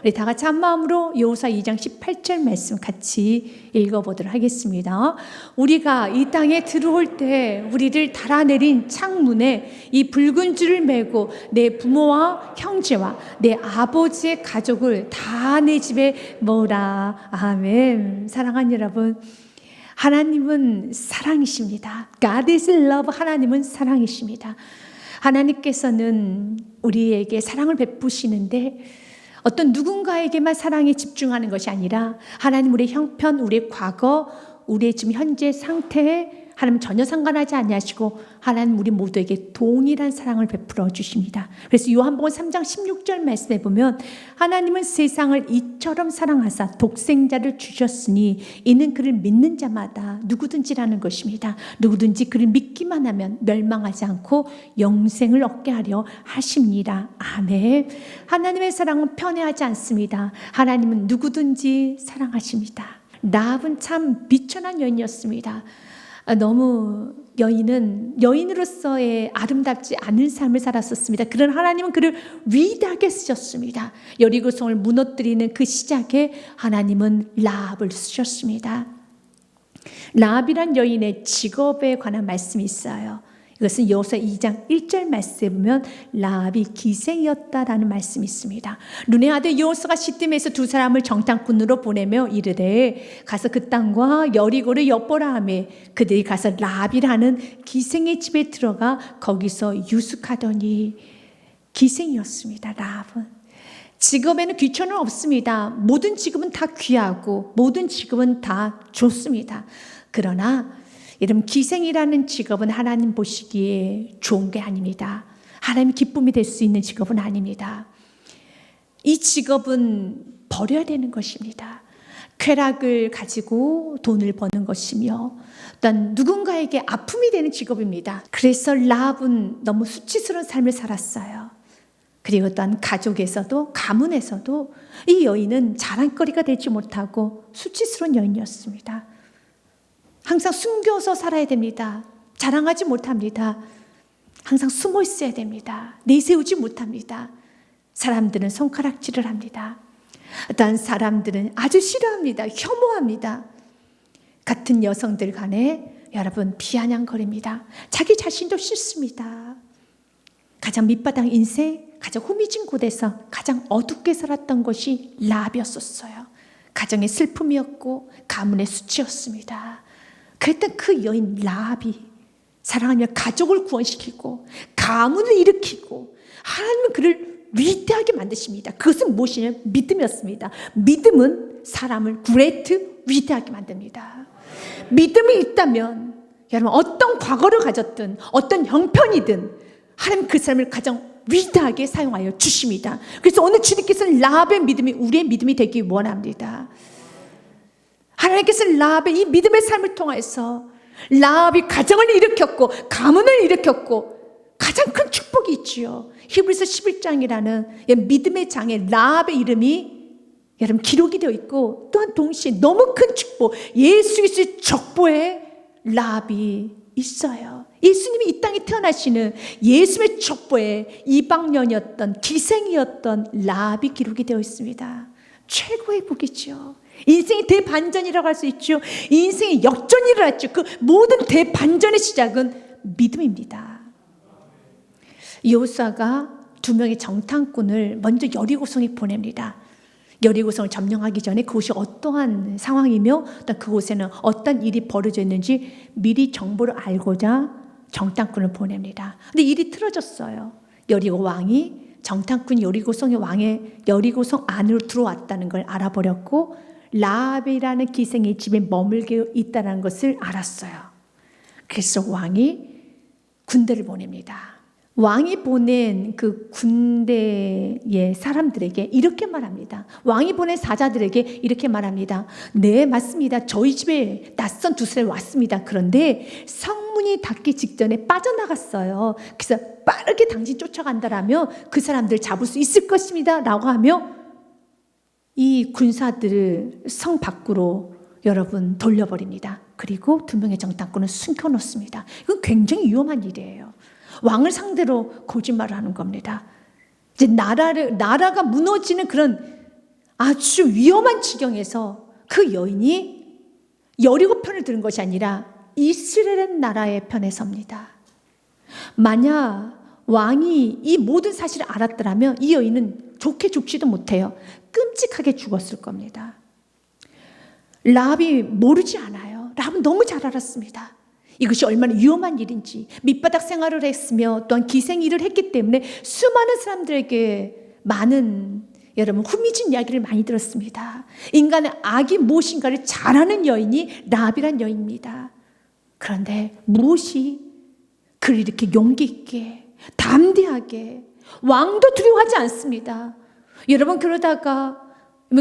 우리 다 같이 한 마음으로 여호수아 2장 18절 말씀 같이 읽어보도록 하겠습니다. 우리가 이 땅에 들어올 때 우리를 달아내린 창문에 이 붉은 줄을 메고 내 부모와 형제와 내 아버지의 가족을 다 내 집에 모으라. 아멘. 사랑하는 여러분, 하나님은 사랑이십니다. God is love. 하나님은 사랑이십니다. 하나님께서는 우리에게 사랑을 베푸시는데 어떤 누군가에게만 사랑에 집중하는 것이 아니라 하나님 우리의 형편, 우리의 과거, 우리의 지금 현재 상태에 하나님 전혀 상관하지 아니하시고 하나님 우리 모두에게 동일한 사랑을 베풀어 주십니다. 그래서 요한복음 3장 16절 말씀에 보면 하나님은 세상을 이처럼 사랑하사 독생자를 주셨으니 이는 그를 믿는 자마다 누구든지라는 것입니다. 누구든지 그를 믿기만 하면 멸망하지 않고 영생을 얻게 하려 하십니다. 아멘. 하나님의 사랑은 편애하지 않습니다. 하나님은 누구든지 사랑하십니다. 라합은 참 비천한 여인이었습니다. 너무 여인으로서의 아름답지 않은 삶을 살았었습니다. 그런 하나님은 그를 위대하게 쓰셨습니다. 여리고성을 무너뜨리는 그 시작에 하나님은 라합을 쓰셨습니다. 라합이란 여인의 직업에 관한 말씀이 있어요. 이것은 여호수아 2장 1절 말씀에 보면 라합이 기생이었다라는 말씀이 있습니다. 룬의 아들 여호수아가 시딤에서 두 사람을 정탐꾼으로 보내며 이르되 가서 그 땅과 여리고를 엿보라 하며 그들이 가서 라합이라는 기생의 집에 들어가 거기서 유숙하더니 기생이었습니다. 라합은 직업에는 귀천은 없습니다. 모든 직업은 다 귀하고 모든 직업은 다 좋습니다. 그러나 여러분, 기생이라는 직업은 하나님 보시기에 좋은 게 아닙니다. 하나님 기쁨이 될 수 있는 직업은 아닙니다. 이 직업은 버려야 되는 것입니다. 쾌락을 가지고 돈을 버는 것이며 또한 누군가에게 아픔이 되는 직업입니다. 그래서 라합은 너무 수치스러운 삶을 살았어요. 그리고 또한 가족에서도 가문에서도 이 여인은 자랑거리가 되지 못하고 수치스러운 여인이었습니다. 항상 숨겨서 살아야 됩니다. 자랑하지 못합니다. 항상 숨어 있어야 됩니다. 내세우지 못합니다. 사람들은 손가락질을 합니다. 어떤 사람들은 아주 싫어합니다. 혐오합니다. 같은 여성들 간에 여러분 비아냥거립니다. 자기 자신도 싫습니다. 가장 밑바닥 인생, 가장 후미진 곳에서 가장 어둡게 살았던 것이 라합이었었어요. 가정의 슬픔이었고 가문의 수치였습니다. 그랬던 그 여인 라합이 사랑하며 가족을 구원시키고 가문을 일으키고 하나님은 그를 위대하게 만드십니다. 그것은 무엇이냐면 믿음이었습니다. 믿음은 사람을 그레이트 위대하게 만듭니다. 믿음이 있다면 여러분 어떤 과거를 가졌든 어떤 형편이든 하나님 그 사람을 가장 위대하게 사용하여 주십니다. 그래서 오늘 주님께서는 라합의 믿음이 우리의 믿음이 되기 원합니다. 하나님께서 라합의 이 믿음의 삶을 통해서 라합이 가정을 일으켰고 가문을 일으켰고 가장 큰 축복이 있지요. 히브리서 11장이라는 믿음의 장에 라합의 이름이 여러분 기록이 되어 있고 또한 동시에 너무 큰 축복 예수 그리스도의 족보에 라합이 있어요. 예수님이 이 땅에 태어나시는 예수의 족보에 이방년이었던 기생이었던 라합이 기록이 되어 있습니다. 최고의 복이죠. 인생의 대반전이라고 할 수 있죠. 인생의 역전이 일어났죠. 그 모든 대반전의 시작은 믿음입니다. 여호수아가 두 명의 정탐꾼을 먼저 여리고성에 보냅니다. 여리고성을 점령하기 전에 그곳이 어떠한 상황이며 또 그곳에는 어떤 일이 벌어져 있는지 미리 정보를 알고자 정탐꾼을 보냅니다. 근데 일이 틀어졌어요. 여리고 왕이 정탐꾼 여리고성의 왕의 여리고성 안으로 들어왔다는 걸 알아버렸고 라합이라는 기생의 집에 머물게 있다는 것을 알았어요. 그래서 왕이 군대를 보냅니다. 왕이 보낸 그 군대의 사람들에게 이렇게 말합니다. 왕이 보낸 사자들에게 이렇게 말합니다. 네, 맞습니다. 저희 집에 낯선 두 사람이 왔습니다. 그런데 성문이 닫기 직전에 빠져나갔어요. 그래서 빠르게 당신 쫓아간다라면 그 사람들 잡을 수 있을 것입니다. 라고 하며 이 군사들을 성 밖으로 여러분 돌려버립니다. 그리고 두 명의 정탐꾼을 숨겨놓습니다. 이건 굉장히 위험한 일이에요. 왕을 상대로 거짓말을 하는 겁니다. 이제 나라가 무너지는 그런 아주 위험한 지경에서 그 여인이 여리고 편을 드는 것이 아니라 이스라엘 나라의 편에 섭니다. 만약 왕이 이 모든 사실을 알았더라면 이 여인은 좋게 죽지도 못해요. 끔찍하게 죽었을 겁니다. 라합이 모르지 않아요. 라합은 너무 잘 알았습니다. 이것이 얼마나 위험한 일인지, 밑바닥 생활을 했으며 또한 기생 일을 했기 때문에 수많은 사람들에게 많은 여러분 후미진 이야기를 많이 들었습니다. 인간의 악이 무엇인가를 잘 아는 여인이 라합이란 여인입니다. 그런데 무엇이 그를 이렇게 용기 있게 담대하게, 왕도 두려워하지 않습니다. 여러분, 그러다가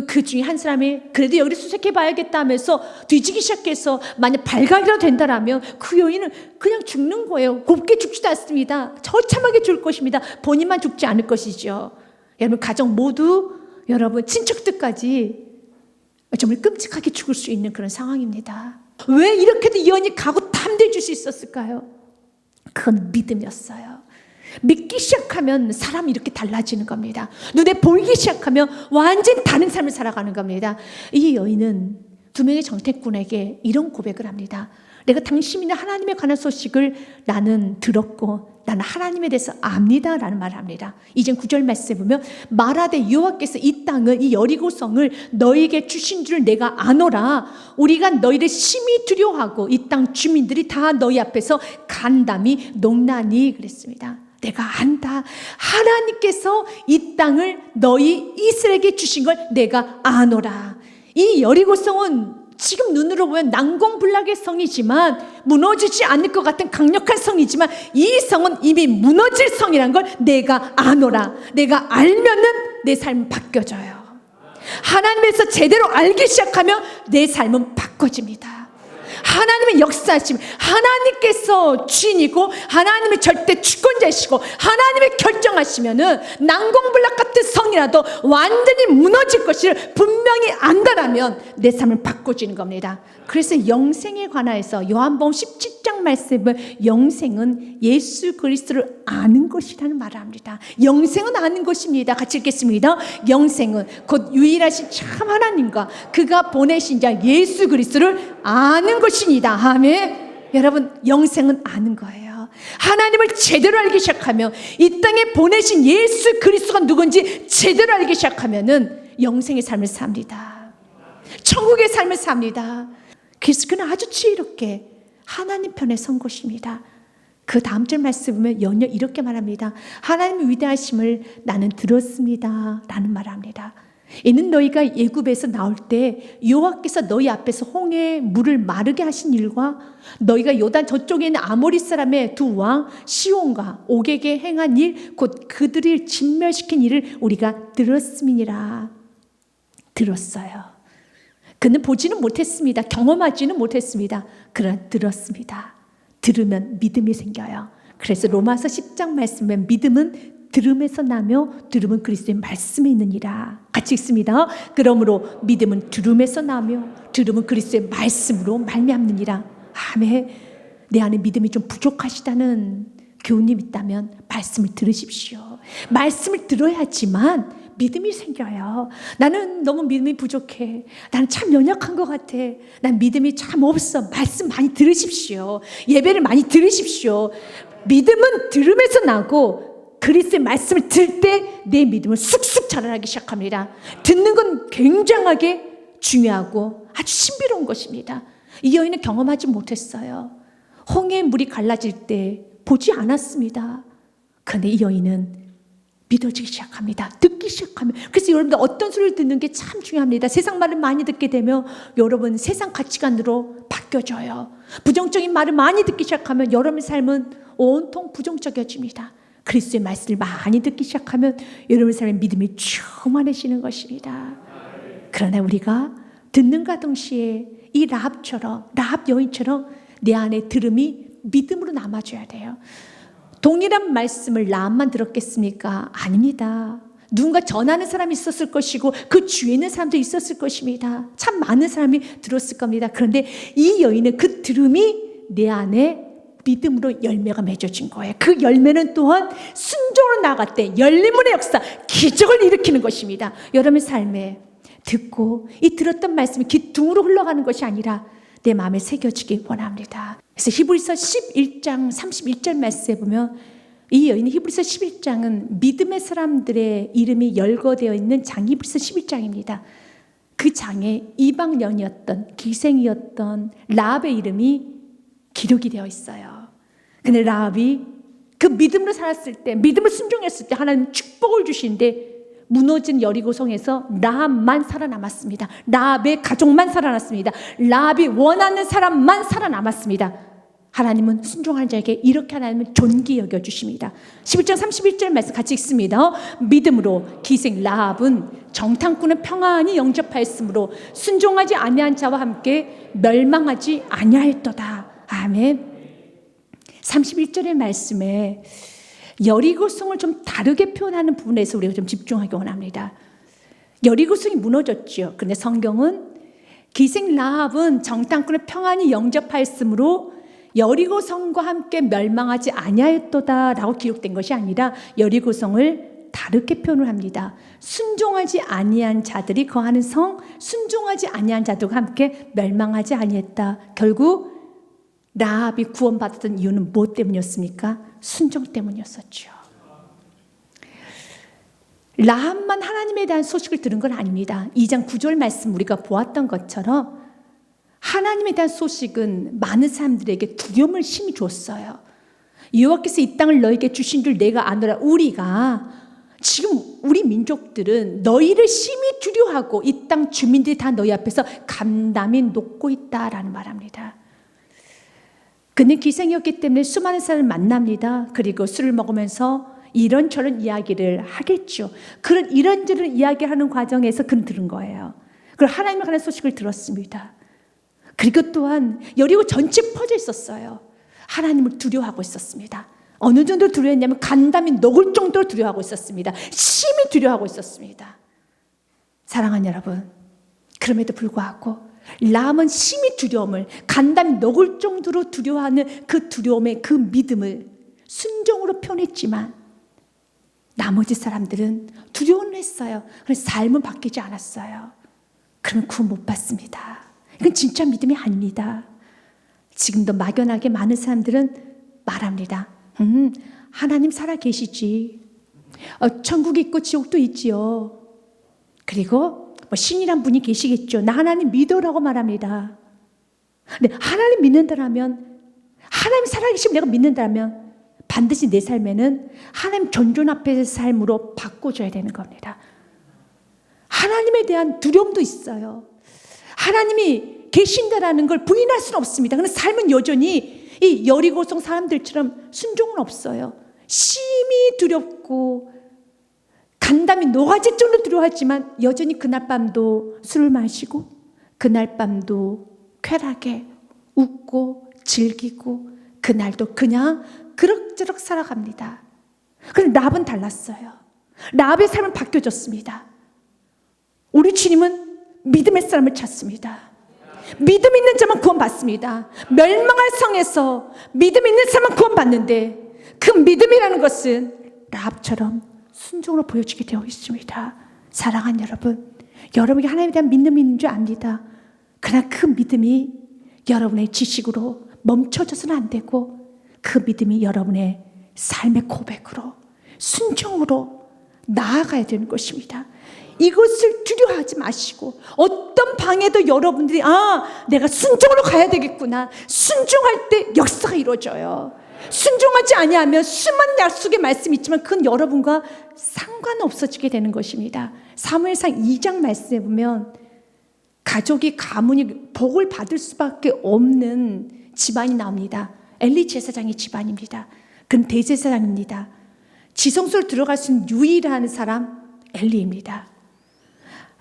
그 중에 한 사람이 그래도 여기를 수색해 봐야겠다 하면서 뒤지기 시작해서 만약 발각이라도 된다라면 그 여인은 그냥 죽는 거예요. 곱게 죽지도 않습니다. 처참하게 죽을 것입니다. 본인만 죽지 않을 것이죠. 여러분, 가정 모두, 여러분 친척들까지 정말 끔찍하게 죽을 수 있는 그런 상황입니다. 왜 이렇게도 이 여인이 가고 담대해 줄 수 있었을까요? 그건 믿음이었어요. 믿기 시작하면 사람이 이렇게 달라지는 겁니다. 눈에 보이기 시작하면 완전히 다른 삶을 살아가는 겁니다. 이 여인은 두 명의 정탐꾼에게 이런 고백을 합니다. 내가 당신이나 하나님에 관한 소식을 나는 들었고 나는 하나님에 대해서 압니다 라는 말을 합니다. 이젠 9절 말씀에 보면 말하되 여호와께서 이 땅을, 이 여리고성을 너희에게 주신 줄 내가 아노라. 우리가 너희를 심히 두려워하고 이 땅 주민들이 다 너희 앞에서 간담이 농나니 그랬습니다. 내가 안다. 하나님께서 이 땅을 너희 이스라엘에게 주신 걸 내가 아노라. 이 여리고성은 지금 눈으로 보면 난공불락의 성이지만, 무너지지 않을 것 같은 강력한 성이지만 이 성은 이미 무너질 성이란 걸 내가 아노라. 내가 알면은 내 삶은 바뀌어져요. 하나님에서 제대로 알기 시작하면 내 삶은 바꿔집니다. 하나님의 역사심, 하나님께서 주인이고 하나님의 절대 주권자이시고 하나님의 결정하시면은 난공불락 같은 성이라도 완전히 무너질 것을 분명히 안다라면 내 삶을 바꿔주는 겁니다. 그래서 영생에 관하여서 요한복음 17장 말씀을 영생은 예수 그리스도를 아는 것이라는 말을 합니다. 영생은 아는 것입니다. 같이 읽겠습니다. 영생은 곧 유일하신 참 하나님과 그가 보내신 자 예수 그리스도를 아는 것입니다. 아멘. 여러분, 영생은 아는 거예요. 하나님을 제대로 알기 시작하면, 이 땅에 보내신 예수 그리스도가 누군지 제대로 알기 시작하면은 영생의 삶을 삽니다. 천국의 삶을 삽니다. 그래서 그는 아주 지혜롭게 하나님 편에 선 것입니다. 그 다음 절 말씀 보면 연혀 이렇게 말합니다. 하나님의 위대하심을 나는 들었습니다 라는 말을 합니다. 이는 너희가 애굽에서 나올 때 여호와께서 너희 앞에서 홍해의 물을 마르게 하신 일과 너희가 요단 저쪽에 있는 아모리 사람의 두 왕 시온과 옥에게 행한 일, 곧 그들을 진멸시킨 일을 우리가 들었음이니라. 들었어요. 그는 보지는 못했습니다. 경험하지는 못했습니다. 그러나 들었습니다. 들으면 믿음이 생겨요. 그래서 로마서 10장 말씀에 믿음은 들음에서 나며 들음은 그리스도의 말씀에 있느니라. 같이 읽습니다. 그러므로 믿음은 들음에서 나며 들음은 그리스도의 말씀으로 말미암느니라. 아멘. 내 안에 믿음이 좀 부족하시다는 교우님 있다면 말씀을 들으십시오. 말씀을 들어야지만 믿음이 생겨요. 나는 너무 믿음이 부족해. 나는 참 연약한 것 같아. 난 믿음이 참 없어. 말씀 많이 들으십시오. 예배를 많이 들으십시오. 믿음은 들음에서 나고 그리스도의 말씀을 들 때 내 믿음은 쑥쑥 자라나기 시작합니다. 듣는 건 굉장하게 중요하고 아주 신비로운 것입니다. 이 여인은 경험하지 못했어요. 홍해의 물이 갈라질 때 보지 않았습니다. 그런데 이 여인은 믿어지기 시작합니다. 듣기 시작하면. 그래서 여러분들 어떤 소리를 듣는 게 참 중요합니다. 세상 말을 많이 듣게 되면 여러분 세상 가치관으로 바뀌어져요. 부정적인 말을 많이 듣기 시작하면 여러분의 삶은 온통 부정적이어집니다. 그리스도의 말씀을 많이 듣기 시작하면 여러분의 삶의 믿음이 충만해지는 것입니다. 그러나 우리가 듣는가 동시에 이 라합 여인처럼 내 안에 들음이 믿음으로 남아줘야 돼요. 동일한 말씀을 라합만 들었겠습니까? 아닙니다. 누군가 전하는 사람이 있었을 것이고 그 주위에 있는 사람도 있었을 것입니다. 참 많은 사람이 들었을 겁니다. 그런데 이 여인은 그 들음이 내 안에 믿음으로 열매가 맺어진 거예요. 그 열매는 또한 순종으로 나아갈 때 열림문의 역사, 기적을 일으키는 것입니다. 여러분의 삶에 듣고 이 들었던 말씀이 기둥으로 흘러가는 것이 아니라 내 마음에 새겨지기 원합니다. 그래서 히브리서 11장 31절 말씀에 보면 이 여인 히브리서 11장은 믿음의 사람들의 이름이 열거되어 있는 장 히브리서 11장입니다. 그 장에 이방년이었던 기생이었던 라합의 이름이 기록이 되어 있어요. 근데 라합이 그 믿음으로 살았을 때, 믿음을 순종했을 때 하나님 축복을 주시는데 무너진 여리고성에서 라합만 살아남았습니다. 라합의 가족만 살아났습니다. 라합이 원하는 사람만 살아남았습니다. 하나님은 순종하는 자에게 이렇게 하나님은 존귀 여겨주십니다. 11장 31절 말씀 같이 읽습니다. 믿음으로 기생 라합은 정탐꾼을 평안히 영접하였으므로 순종하지 아니한 자와 함께 멸망하지 아니하였도다. 아멘. 31절의 말씀에 여리고성을 좀 다르게 표현하는 부분에서 우리가 좀 집중하기 원합니다. 여리고성이 무너졌죠. 그런데 성경은 기생 라합은 정탐꾼을 평안히 영접하였으므로 여리고성과 함께 멸망하지 아니하였도다라고 기록된 것이 아니라 여리고성을 다르게 표현을 합니다. 순종하지 아니한 자들이 거하는 성, 순종하지 아니한 자들과 함께 멸망하지 아니했다. 결국 라합이 구원받았던 이유는 무엇 때문이었습니까? 순종 때문이었었죠. 라합만 하나님에 대한 소식을 들은 건 아닙니다. 2장 9절 말씀 우리가 보았던 것처럼 하나님에 대한 소식은 많은 사람들에게 두려움을 심히 줬어요. 여호와께서 이 땅을 너에게 주신 줄 내가 아노라. 우리가 지금 우리 민족들은 너희를 심히 두려워하고 이 땅 주민들이 다 너희 앞에서 감담이 녹고 있다라는 말합니다. 그는 기생이었기 때문에 수많은 사람을 만납니다. 그리고 술을 먹으면서 이런저런 이야기를 하겠죠. 그런 이런저런 이야기하는 과정에서 그는 들은 거예요. 그리고 하나님에 관한 소식을 들었습니다. 그리고 또한 여리고 전체 퍼져 있었어요. 하나님을 두려워하고 있었습니다. 어느 정도 두려워했냐면 간담이 녹을 정도로 두려워하고 있었습니다. 심히 두려워하고 있었습니다. 사랑하는 여러분, 그럼에도 불구하고 라합은 심히 두려움을, 간담이 녹을 정도로 두려워하는 그 두려움의 그 믿음을 순종으로 표현했지만 나머지 사람들은 두려움을 했어요. 그래서 삶은 바뀌지 않았어요. 그러면 구원 못 받습니다. 이건 진짜 믿음이 아닙니다. 지금도 막연하게 많은 사람들은 말합니다. 하나님 살아 계시지. 천국이 있고 지옥도 있지요. 그리고 신이란 분이 계시겠죠. 나 하나님 믿어라고 말합니다. 근데 하나님 믿는다라면, 하나님 살아계시면 내가 믿는다라면 반드시 내 삶에는 하나님 존존 앞에서의 삶으로 바꿔줘야 되는 겁니다. 하나님에 대한 두려움도 있어요. 하나님이 계신다라는 걸 부인할 수는 없습니다. 그런데 삶은 여전히 이 여리고성 사람들처럼 순종은 없어요. 심히 두렵고 간담이 녹아질 정도로 두려워하지만 여전히 그날 밤도 술을 마시고 그날 밤도 쾌락에 웃고 즐기고 그날도 그냥 그럭저럭 살아갑니다. 그런데 라합은 달랐어요. 라합의 삶은 바뀌어졌습니다. 우리 주님은 믿음의 사람을 찾습니다. 믿음 있는 자만 구원받습니다. 멸망할 성에서 믿음 있는 사람만 구원받는데 그 믿음이라는 것은 라합처럼 순종으로 보여지게 되어 있습니다. 사랑하는 여러분, 여러분이 하나님에 대한 믿음이 있는 줄 압니다. 그러나 그 믿음이 여러분의 지식으로 멈춰져서는 안 되고 그 믿음이 여러분의 삶의 고백으로 순종으로 나아가야 되는 것입니다. 이것을 두려워하지 마시고 어떤 방에도 여러분들이 내가 순종으로 가야 되겠구나. 순종할 때 역사가 이루어져요. 순종하지 아니하면 수많은 약속의 말씀이 있지만 그건 여러분과 상관없어지게 되는 것입니다. 사무엘상 2장 말씀에 보면 가족이 가문이 복을 받을 수밖에 없는 집안이 나옵니다. 엘리 제사장의 집안입니다. 그는 대제사장입니다. 지성소로 들어갈 수 있는 유일한 사람 엘리입니다.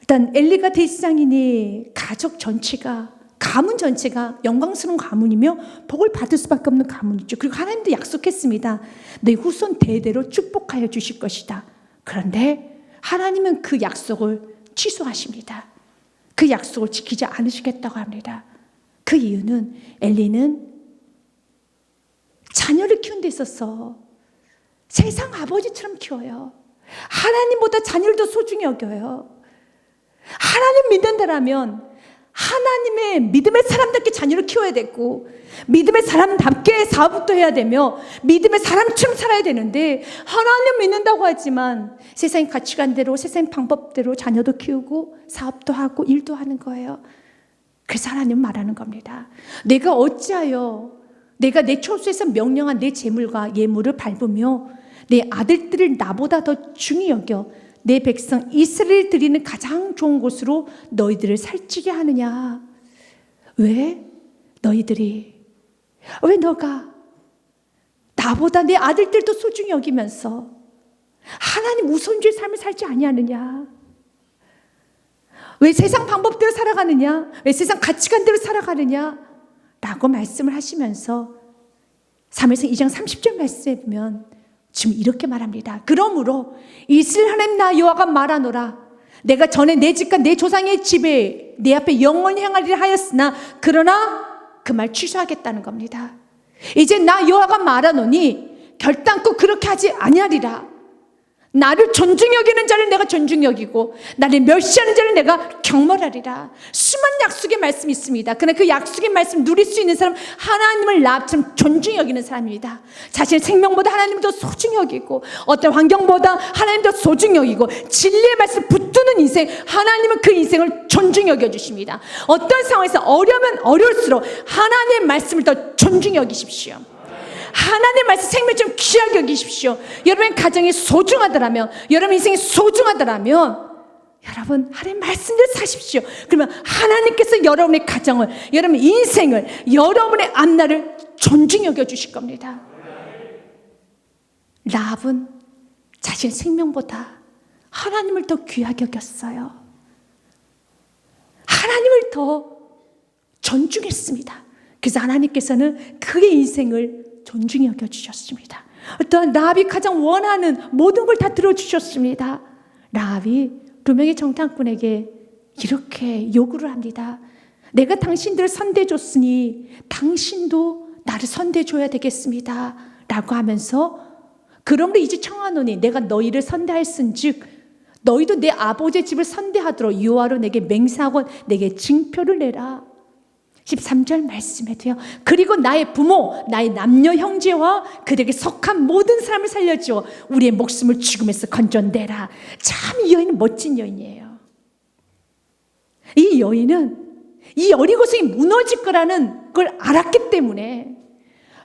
일단 엘리가 대제사장이니 가족 전체가, 가문 전체가 영광스러운 가문이며 복을 받을 수밖에 없는 가문이죠. 그리고 하나님도 약속했습니다. 내 후손 대대로 축복하여 주실 것이다. 그런데 하나님은 그 약속을 취소하십니다. 그 약속을 지키지 않으시겠다고 합니다. 그 이유는 엘리는 자녀를 키우는 데 있어서 세상 아버지처럼 키워요. 하나님보다 자녀를 더 소중히 여겨요. 하나님 믿는다라면 하나님의 믿음의 사람답게 자녀를 키워야 되고, 믿음의 사람답게 사업도 해야 되며, 믿음의 사람처럼 살아야 되는데, 하나님 믿는다고 하지만 세상의 가치관대로, 세상의 방법대로 자녀도 키우고 사업도 하고 일도 하는 거예요. 그래서 하나님 말하는 겁니다. 내가 어찌하여 내가 내 처소에서 명령한 내 재물과 예물을 밟으며 내 아들들을 나보다 더 중히 여겨 내 백성 이스라엘 드리는 가장 좋은 곳으로 너희들을 살찌게 하느냐? 왜? 왜 너가 나보다 내 아들들도 소중히 여기면서 하나님 우선주의 삶을 살지 아니하느냐? 왜 세상 방법대로 살아가느냐? 왜 세상 가치관대로 살아가느냐? 라고 말씀을 하시면서 사무엘상 2장 30절 말씀에 보면 지금 이렇게 말합니다. 그러므로 이스라엘 하나님 나 여호와가 말하노라. 내가 전에 내 집과 내 조상의 집에 내 앞에 영원히 행하리라 하였으나 그러나 그 말 취소하겠다는 겁니다. 이제 나 여호와가 말하노니 결단코 그렇게 하지 아니하리라. 나를 존중히 여기는 자를 내가 존중히 여기고 나를 멸시하는 자를 내가 경멸하리라. 수많은 약속의 말씀이 있습니다. 그러나 그 약속의 말씀 누릴 수 있는 사람, 하나님을 나처럼 존중히 여기는 사람입니다. 자신의 생명보다 하나님을 더 소중히 여기고 어떤 환경보다 하나님을 더 소중히 여기고 진리의 말씀 붙드는 인생, 하나님은 그 인생을 존중히 여겨주십니다. 어떤 상황에서 어려우면 어려울수록 하나님의 말씀을 더 존중히 여기십시오. 하나님의 말씀 생명처럼 귀하게 여기십시오. 여러분의 가정이 소중하더라면, 여러분 인생이 소중하더라면 여러분 하나님의 말씀대로 사십시오. 그러면 하나님께서 여러분의 가정을, 여러분의 인생을, 여러분의 앞날을 존중히 여겨주실 겁니다. 라합은 자신의 생명보다 하나님을 더 귀하게 여겼어요. 하나님을 더 존중했습니다. 그래서 하나님께서는 그의 인생을 존중히 여겨주셨습니다. 또한 라합이 가장 원하는 모든 걸 다 들어주셨습니다. 라합이 두 명의 정탐꾼에게 이렇게 요구를 합니다. 내가 당신들을 선대해줬으니 당신도 나를 선대해줘야 되겠습니다 라고 하면서, 그러므로 이제 청하노니 내가 너희를 선대하였은즉 너희도 내 아버지의 집을 선대하도록 여호와로 내게 맹세하고 내게 징표를 내라. 13절 말씀에도요. 그리고 나의 부모, 나의 남녀 형제와 그들에게 속한 모든 사람을 살려주어 우리의 목숨을 죽음에서 건져내라. 참 이 여인은 멋진 여인이에요. 이 여인은 이 여리고성이 무너질 거라는 걸 알았기 때문에,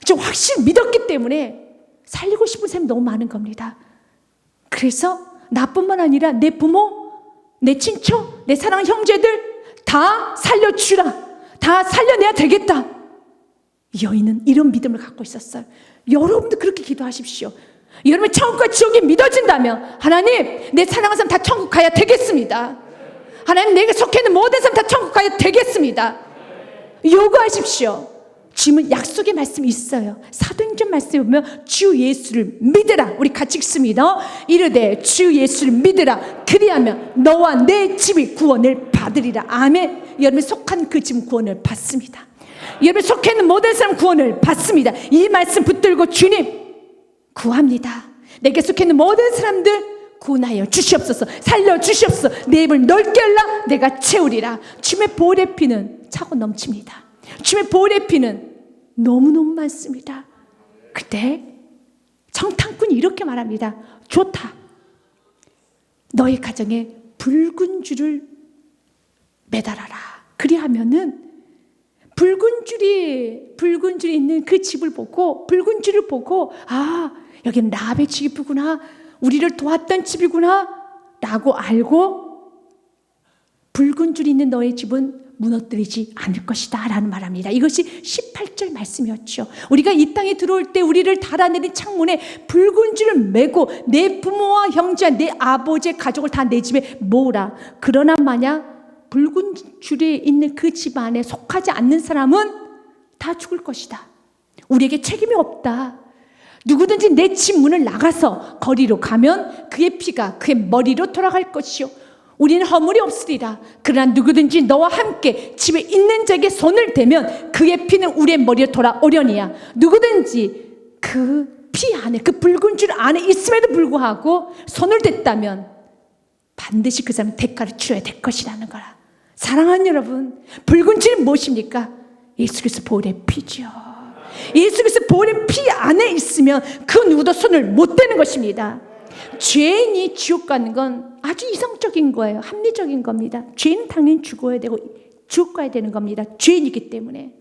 좀 확실히 믿었기 때문에 살리고 싶은 사람이 너무 많은 겁니다. 그래서 나뿐만 아니라 내 부모, 내 친척, 내 사랑하는 형제들 다 살려주라. 다 살려내야 되겠다. 이 여인은 이런 믿음을 갖고 있었어요. 여러분도 그렇게 기도하십시오. 여러분의 천국과 지옥이 믿어진다면, 하나님 내 사랑하는 사람 다 천국 가야 되겠습니다. 하나님 내게 속해 있는 모든 사람 다 천국 가야 되겠습니다. 요구하십시오. 지금 약속의 말씀이 있어요. 사도행전 말씀에 보면 주 예수를 믿으라. 우리 같이 읽습니다. 이르되 주 예수를 믿으라. 그리하면 너와 내 집이 구원을 받으리라. 아멘. 여러분이 속한 그 집은 구원을 받습니다. 여러분이 속해 있는 모든 사람 구원을 받습니다. 이 말씀 붙들고 주님 구합니다. 내게 속해 있는 모든 사람들 구원하여 주시옵소서. 살려주시옵소서. 내 입을 넓게 열라. 내가 채우리라. 주님의 보혈의 피는 차고 넘칩니다. 주님의 보혈의 피는 너무너무 많습니다. 그때 정탐꾼이 이렇게 말합니다. 좋다. 너희 가정에 붉은 줄을 매달아라. 그리하면은 붉은 줄이 있는 그 집을 보고, 붉은 줄을 보고, 아, 여기는 라합의 집이구나, 우리를 도왔던 집이구나 라고 알고, 붉은 줄이 있는 너의 집은 무너뜨리지 않을 것이다 라는 말합니다. 이것이 18절 말씀이었죠. 우리가 이 땅에 들어올 때 우리를 달아내린 창문에 붉은 줄을 메고 내 부모와 형제와 내 아버지의 가족을 다 내 집에 모으라. 그러나 만약 붉은 줄에 있는 그 집 안에 속하지 않는 사람은 다 죽을 것이다. 우리에게 책임이 없다. 누구든지 내 집 문을 나가서 거리로 가면 그의 피가 그의 머리로 돌아갈 것이요 우리는 허물이 없으리라. 그러나 누구든지 너와 함께 집에 있는 자에게 손을 대면 그의 피는 우리의 머리에 돌아오려니와. 누구든지 그 피 안에, 그 붉은 줄 안에 있음에도 불구하고 손을 댔다면 반드시 그 사람 대가를 치러야 될 것이라는 거라. 사랑하는 여러분, 붉은 줄이 무엇입니까? 예수 그리스도 보혈의 피죠. 예수 그리스도 보혈의 피 안에 있으면 그 누구도 손을 못 대는 것입니다. 죄인이 지옥 가는 건 아주 이성적인 거예요. 합리적인 겁니다. 죄인은 당연히 죽어야 되고 지옥 가야 되는 겁니다. 죄인이기 때문에.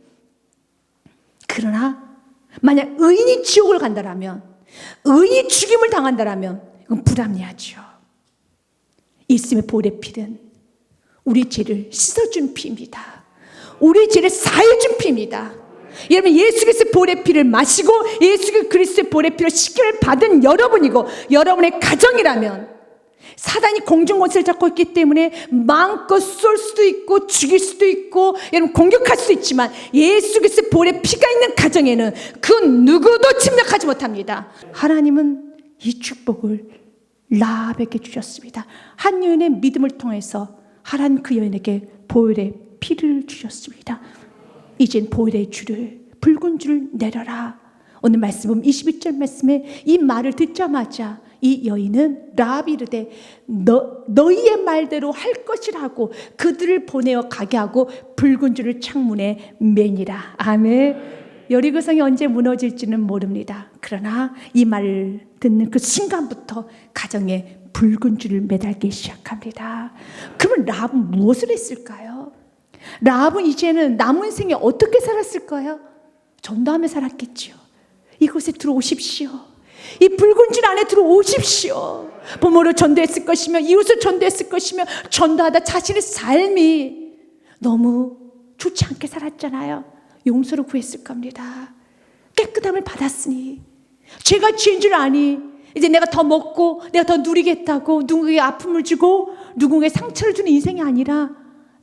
그러나 만약 의인이 지옥을 간다라면, 의인이 죽임을 당한다라면 이건 불합리하죠. 예수님의 보혈의 피는 우리 죄를 씻어준 피입니다. 우리 죄를 사해준 피입니다. 여러분, 예수 그리스도의 보혈의 피를 마시고 예수 그리스도의 보혈의 피로 씻기를 받은 여러분이고 여러분의 가정이라면, 사단이 공중권세를 잡고 있기 때문에 마음껏 쏠 수도 있고 죽일 수도 있고 여러분 공격할 수도 있지만, 예수 그리스도의 보혈의 피가 있는 가정에는 그 누구도 침략하지 못합니다. 하나님은 이 축복을 라합에게 주셨습니다. 한 여인의 믿음을 통해서 하나님 그 여인에게 보혈의 피를 주셨습니다. 이젠 보혈의 줄을, 붉은 줄을 내려라. 오늘 말씀 보면 21절 말씀에 이 말을 듣자마자 이 여인은 라합이 이르되 너희의 말대로 할 것이라고 그들을 보내어 가게 하고 붉은 줄을 창문에 매니라. 아멘. 여리고성이 언제 무너질지는 모릅니다. 그러나 이 말을 듣는 그 순간부터 가정에 붉은 줄을 매달기 시작합니다. 그러면 라합은 무엇을 했을까요? 라합은 이제는 남은 생에 어떻게 살았을까요? 전도하며 살았겠지요. 이곳에 들어오십시오. 이 붉은 줄 안에 들어오십시오. 부모를 전도했을 것이며 이웃을 전도했을 것이며 전도하다 자신의 삶이 너무 좋지 않게 살았잖아요. 용서를 구했을 겁니다. 깨끗함을 받았으니, 죄가 죄인 줄 아니 이제 내가 더 먹고 내가 더 누리겠다고 누군가에게 아픔을 주고 누군가에게 상처를 주는 인생이 아니라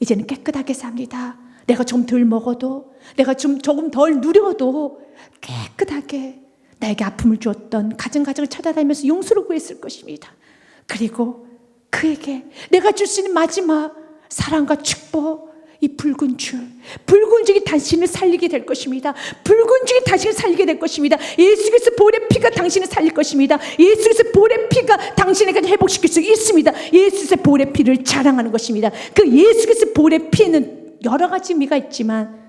이제는 깨끗하게 삽니다. 내가 좀 덜 먹어도, 내가 조금 덜 누려도 깨끗하게 나에게 아픔을 주었던 가정을 찾아다니면서 용서를 구했을 것입니다. 그리고 그에게 내가 줄 수 있는 마지막 사랑과 축복, 이 붉은 줄이 당신을 살리게 될 것입니다. 붉은 줄이 당신을 살리게 될 것입니다. 예수 그리스도 보혈의 피가 당신을 살릴 것입니다. 예수 그리스도 보혈의 피가 당신에게 회복시킬 수 있습니다. 예수 그리스도 보혈의 피를 자랑하는 것입니다. 그 예수 그리스도 보혈의 피에는 여러 가지 의미가 있지만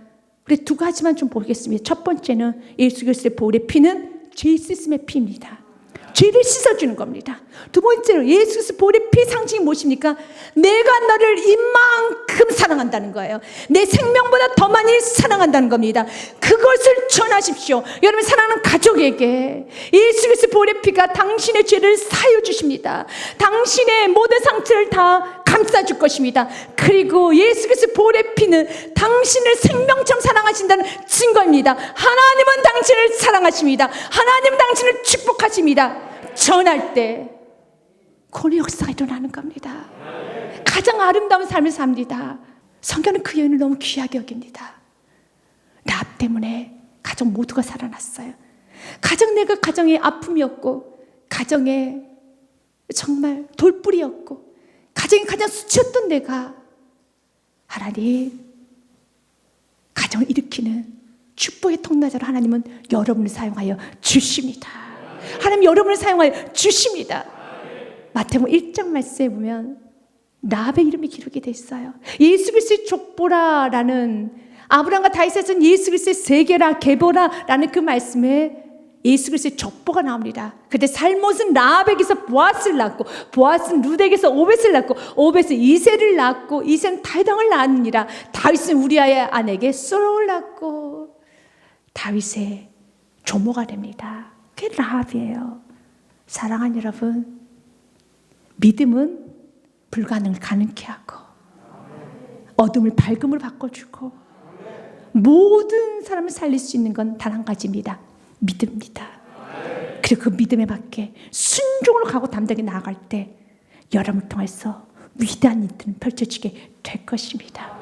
우리 두 가지만 좀 보겠습니다. 첫 번째는 예수 그리스도의 보혈의 피는 죄 씻음의 피입니다. 죄를 씻어주는 겁니다. 두 번째로 예수 그리스도 보혈의 피 상징이 무엇입니까? 내가 너를 이만큼 사랑한다는 거예요. 내 생명보다 더 많이 사랑한다는 겁니다. 그것을 전하십시오. 여러분 사랑하는 가족에게 예수 그리스도 보혈의 피가 당신의 죄를 사하여 주십니다. 당신의 모든 상처를 다 감싸줄 것입니다. 그리고 예수 그리스도 보혈의 피는 당신을 생명처럼 사랑하신다는 증거입니다. 하나님은 당신을 사랑하십니다. 하나님은 당신을 축복하십니다. 전할 때 구원의 역사가 일어나는 겁니다. 가장 아름다운 삶을 삽니다. 성경은 그 여인을 너무 귀하게 여깁니다. 라합 때문에 가정 모두가 살아났어요. 내가 가정의 아픔이었고 가정의 정말 돌뿌리였고 가정이 가장 수치였던 내가 하나님 가정을 일으키는 축복의 통로자로 하나님은 여러분을 사용하여 주십니다. 하나님 여러분을 사용하여 주십니다. 마태복음 1장 말씀에 보면 라합의 이름이 기록이 돼 있어요. 예수 그리스도의 족보라라는 아브라함과 다윗에 쓴 예수 그리스도의 세계라 계보라라는 그 말씀에 예수 그리스도의 족보가 나옵니다. 그때 살못은 라합에게서 보아스를 낳고 보아스는 룻에게서 오벳을 낳고 오벳은 이새를 낳고 이새는 다윗왕을 낳느니라. 다윗은 우리아의 아내에게 솔로몬을 낳고 다윗의 조모가 됩니다. 그게 라합이에요. 사랑하는 여러분, 믿음은 불가능을 가능케 하고 어둠을 밝음으로 바꿔주고 모든 사람을 살릴 수 있는 건 단 한 가지입니다. 믿음입니다. 그리고 그 믿음에 맞게 순종으로 가고 담대하게 나아갈 때 여러분을 통해서 위대한 일들은 펼쳐지게 될 것입니다.